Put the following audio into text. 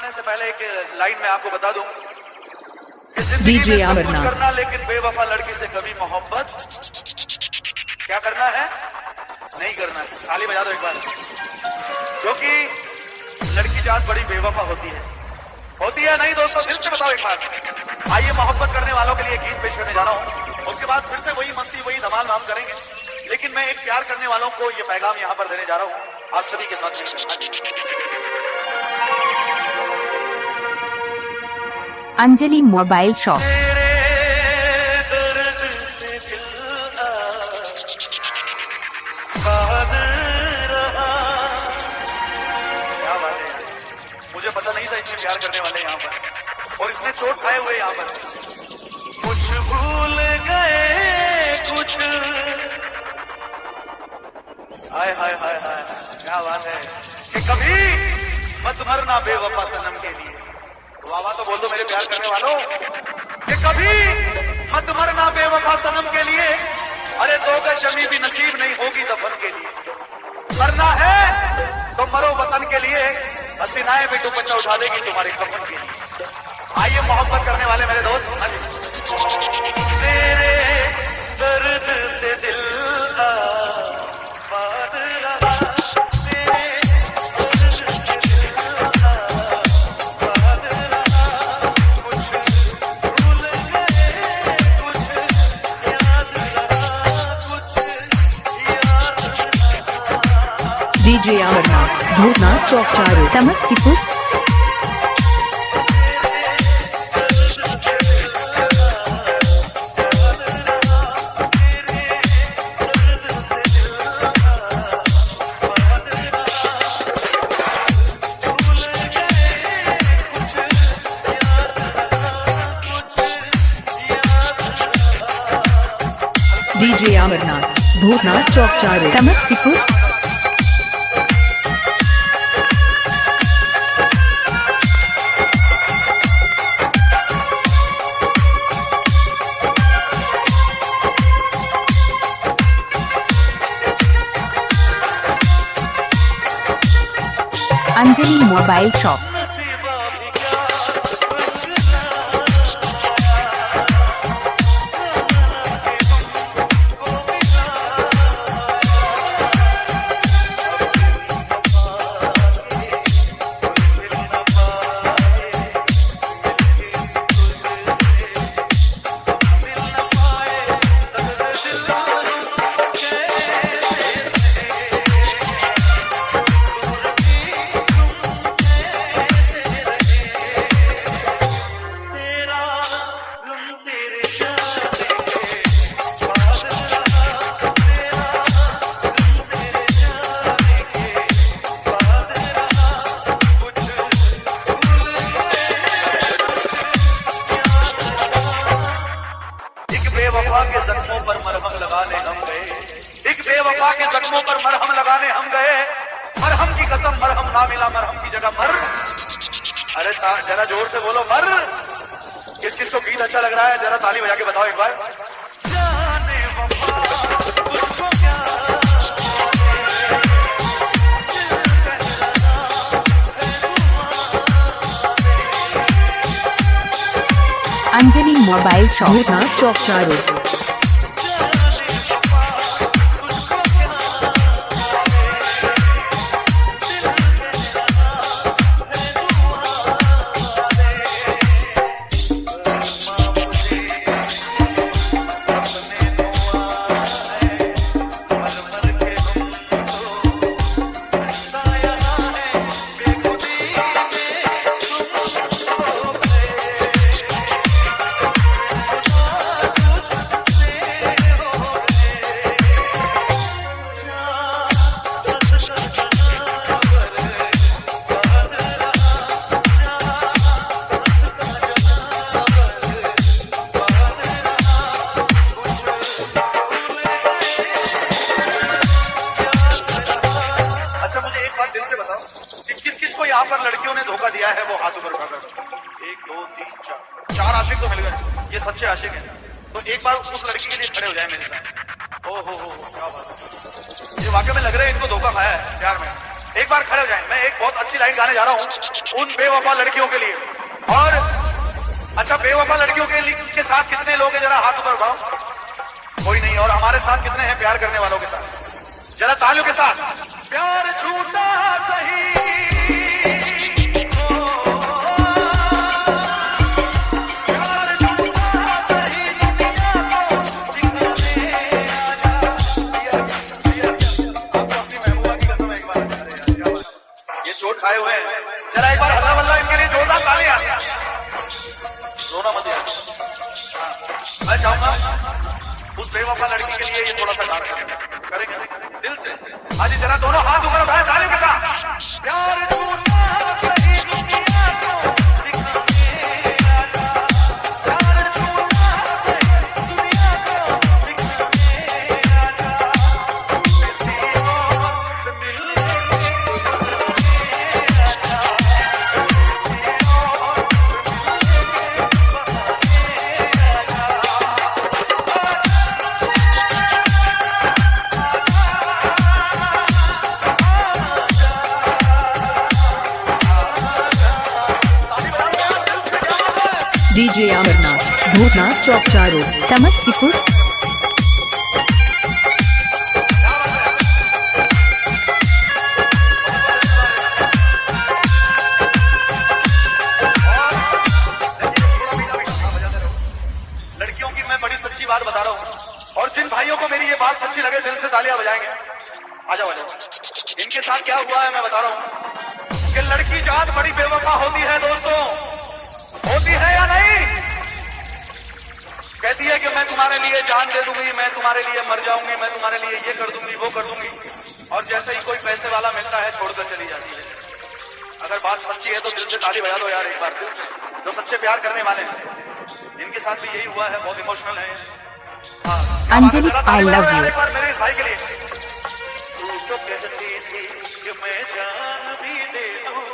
करने से पहले एक लाइन में आपको बता दूं कि डीजे जिंदगी में सब कुछ अमरनाथ करना, लेकिन बेवफा लड़की से कभी मोहब्बत क्या करना है, नहीं करना है। ताली बजा दो एक बार, क्योंकि लड़की जात बड़ी बेवफा होती है नहीं दोस्तों? दिल से बताओ एक बार। आइए मोहब्बत करने वालों के लिए गीत पेश करने जा रहा हूं, उसके बाद फिर से वही मस्ती वही धमाल हम करेंगे, लेकिन मैं एक प्यार करने वालों को ये पैगाम यहां पर देने जा रहा हूं आप सभी के साथ। Anjali mobile shop. मुझे पता नहीं था इतने प्यार करने वाले यहाँ पर, और इतने चोट खाए हुए यहाँ पर। कुछ भूल गए कुछ, हाय हाय हाय हाय, क्या बात है कि कभी मत मरना बेवफा सनम के लिए। वाह तो बोल दो मेरे प्यार करने वालों कि कभी मत मरना बेवफा सनम के लिए। अरे दो का जमी भी नसीब नहीं होगी दफन के लिए। मरना है तो मरो वतन के लिए, हसीनाएं भी दुपट्टा उठा देगी तुम्हारे कफन के लिए। आइए मोहब्बत करने वाले मेरे दोस्त, तेरे दर्द से दिल आबाद रहा, तेरे दर्द से दिल आबाद रहा। कुछ भूल गए कुछ याद रहा, कुछ याद रहा। डीजे अमरनाथ भूतनाथ चौक चारों समस्तीपुर। डीजे अमरनाथ भूतनाथ चौक चारों समस्तीपुर। Anjali mobile shop. बेवफा के जख्मों पर मरहम लगाने हम गए, एक बेवफा के जख्मों पर मरहम लगाने हम गए। मरहम की कसम मरहम ना मिला, मरहम की जगह मर। अरे जरा जोर से बोलो मर। किस किस को गीत अच्छा लग रहा है जरा ताली बजा के बताओ एक बार। जाने वफा उसको क्या अंजलि मोबाइल शॉप। भूतनाथ चौक चारों। यहाँ पर लड़कियों ने धोखा दिया है वो हाथ ऊपर उठा कर। 1 2 3 4 आशिक तो मिल गए, ये सच्चे आशिक हैं। तो एक बार उस लड़की के लिए खड़े हो जाए मेरे साथ। ओ हो क्या बात है, ये वाकई में लग रहा है इनको धोखा खाया है प्यार में। एक बार खड़े हो जाएं। मैं एक बहुत अच्छी लाइन गाने जा रहा हूं उन बेवफा लड़कियों के लिए। और अच्छा, बेवफा लड़कियों के साथ कितने लोग हैं, जरा हाथ ऊपर उठाओ। कोई नहीं। और हमारे साथ कितने हैं प्यार करने वालों के साथ? जरा तालियों के साथ। प्यार झूठा सही, चोट खाए हुए हैं, जरा एक बार हल्ला वल्ला इनके लिए जोरदार तालियां। रोना मत यार। मैं चाहूंगा उस बेवफा लड़की के लिए ये थोड़ा सा गाना करेंगे दिल से। आज जरा दोनों हाथ ऊपर उठाए तालियों के साथ। प्यार झूठा सही दुनिया को दिखाने आजा, प्यार झूठा सही दुनिया को दिखाने आजा, किसी और से मिलने DJ अमरनाथ, भूतनाथ चौक 4 रोड, समस्तीपुर। लड़कियों की मैं बड़ी सच्ची बात बता रहा हूँ, और जिन भाइयों को मेरी ये बात सच्ची लगे दिल से तालियां बजाएंगे। आ जाओ आ जाओ। इनके साथ क्या हुआ है मैं बता रहा हूँ कि लड़की जात बड़ी बेवफा होती है दोस्तों, होती है या नहीं? कहती है कि मैं तुम्हारे लिए जान दे दूंगी, मैं तुम्हारे लिए मर जाऊंगी, मैं तुम्हारे लिए ये कर दूंगी वो कर दूंगी, और जैसे ही कोई पैसे वाला मिलता है छोड़कर चली जाती है। अगर बात सच्ची है तो दिल से ताली बजा दो यार एक बार, दिल से। जो सच्चे प्यार करने वाले हैं इनके साथ भी यही हुआ है, बहुत इमोशनल है। हाँ, अंजलि आई लव यू। एक बार मेरे भाई के लिए। तू तो कहती थी कि मैं जान भी दे दूं,